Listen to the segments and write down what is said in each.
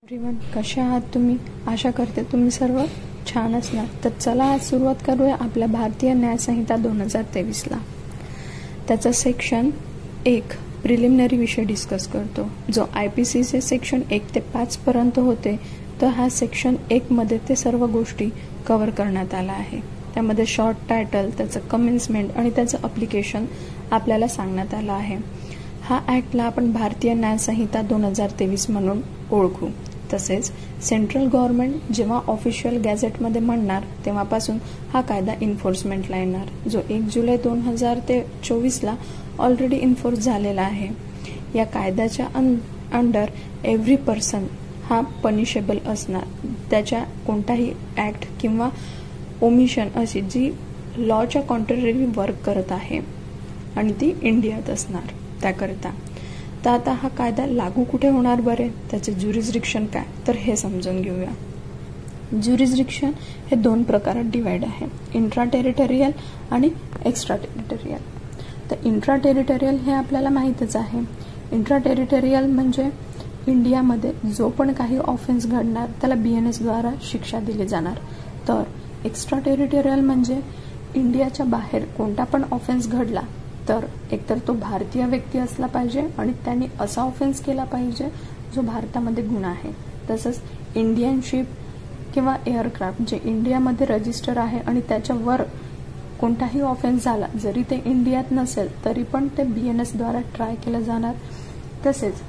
Everyone, कसे आहात तुम्ही? आशा करते तुम्ही सर्व छान असणार. तर चला आज सुरुवात करूया आपल्या भारतीय न्याय संहिता 2023 ला. त्याचा सेक्शन 1 प्रिलिमिनरी विषय डिस्कस करतो, जो IPC चे सेक्शन 1 ते 5 पर्यंत होते. तर हा सेक्शन 1 मध्ये ते सर्व गोष्टी कव्हर करण्यात आला आहे. त्यामध्ये शॉर्ट टायटल, त्याचं कमेन्समेंट आणि त्याचं अप्लिकेशन आपल्याला सांगण्यात आलं आहे. हा ॲक्टला आपण भारतीय न्याय संहिता 2023 म्हणून ओळखू. तसेच सेंट्रल गव्हर्नमेंट जेव्हा ऑफिशियल गॅझेटमध्ये म्हणणार तेव्हापासून हा कायदा इन्फोर्समेंटला येणार, जो 1 जुलै 2024 ला ऑलरेडी इन्फोर्स झालेला आहे. या कायद्याच्या अंडर एव्हरी पर्सन हा पनिशेबल असणार. त्याच्या कोणताही ॲक्ट किंवा ओमिशन अशी जी लॉच्या कॉन्ट्ररी वर्क करत आहे आणि ती इंडियात असणार त्याकरिता. तर आता हा कायदा लागू कुठे होणार बरे, त्याचे ज्युरिस्डिक्शन काय, तर हे समजून घेऊया. ज्युरिस्डिक्शन हे 2 प्रकारात डिवाइड आहे, इंट्रा टेरिटोरियल आणि एक्स्ट्रा टेरिटोरियल. तर इंट्रा टेरिटोरियल हे आपल्याला माहीतच आहे. इंट्रा टेरिटोरियल म्हणजे इंडियामध्ये जो पण काही ऑफेन्स घडणार त्याला BNS द्वारा शिक्षा दिली जाणार. तर एक्स्ट्रा टेरिटोरियल म्हणजे इंडियाच्या बाहेर कोणता पण ऑफेन्स घडला तर एकतर तो भारतीय व्यक्ती असला पाहिजे आणि त्यांनी असा ऑफेन्स केला पाहिजे जो भारतामध्ये गुन्हा आहे. तसंच इंडियन शिप किंवा एअरक्राफ्ट जे इंडियामध्ये रजिस्टर आहे आणि त्याच्यावर कोणताही ऑफेन्स झाला, जरी ते इंडियात नसेल तरी पण ते BNS द्वारा ट्राय केलं जाणार. तसेच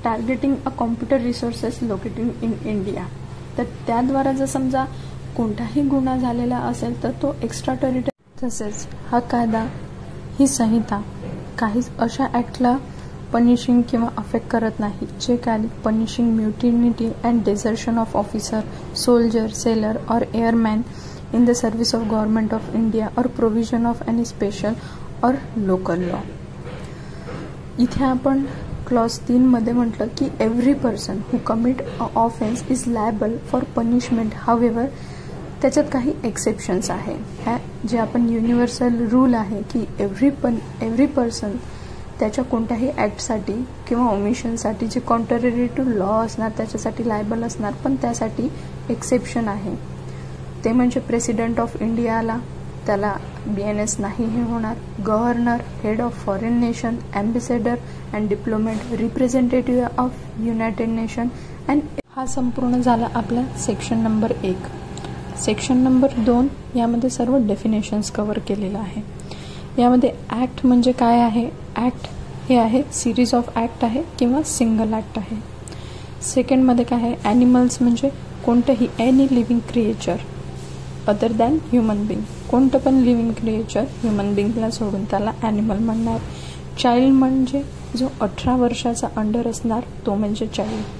targeting a computer resources locating in India, तर त्याद्वारा जर समजा कोणताही गुन्हा झालेला असेल तर तो एक्स्ट्रा टेरिटोरियल. तसेच हा कायदा, ही संहिता काहीच अशा ॲक्टला पनिशिंग किंवा अफेक्ट करत नाही जे काय punishing mutiny and desertion of officer, soldier, sailor or airman in the service of government of India or provision of any special or local law. इथे आपण क्लॉज 3 मध्ये म्हटलं की every person who commit a offence is liable for punishment. However त्याच्यात काही exceptions आहे. ह्या जे आपण युनिव्हर्सल रूल आहे की एव्हरी पर्सन त्याच्या कोणत्याही ॲक्टसाठी किंवा ओमिशनसाठी जे कॉन्ट्ररी टू लॉ असणार त्याच्यासाठी लायबल असणार. पण त्यासाठी एक्सेप्शन आहे. ते म्हणजे प्रेसिडेंट ऑफ इंडियाला त्याला BNS नाही हे होणार. Governor, head of foreign nation, ambassador and diplomat, representative of United nation and. हा संपूर्ण झाला आपला सेक्शन नंबर 1. सेक्शन नंबर 2 यामध्ये सर्व डेफिनेशन्स कव्हर केलेलं आहे. यामध्ये ॲक्ट म्हणजे काय आहे, ॲक्ट हे आहे सिरीज ऑफ ॲक्ट आहे किंवा सिंगल ॲक्ट आहे. सेकंडमध्ये काय आहे, ॲनिमल्स म्हणजे कोणतंही any living creature other than human being, कोणतं पण लिव्हिंग क्रिएचर ह्युमन बिंगला सोडून त्याला ॲनिमल म्हणणार. चाइल्ड म्हणजे जो 18 वर्षाचा अंडर असणार तो म्हणजे चाइल्ड.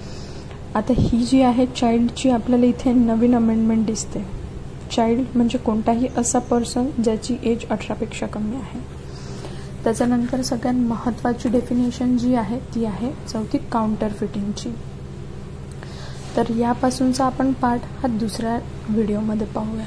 आता ही जी आहे चाइल्डची आपल्याला इथे नवीन अमेंडमेंट दिसते. चाइल्ड म्हणजे कोणताही असा पर्सन ज्याची एज 18 पेक्षा कमी आहे. त्याच्यानंतर सगळ्यात महत्त्वाची डेफिनेशन जी आहे ती आहे 4थी काउंटर फिटिंगची. तर यापासूनचा आपण पार्ट हा दुसऱ्या व्हिडिओमध्ये पाहूया.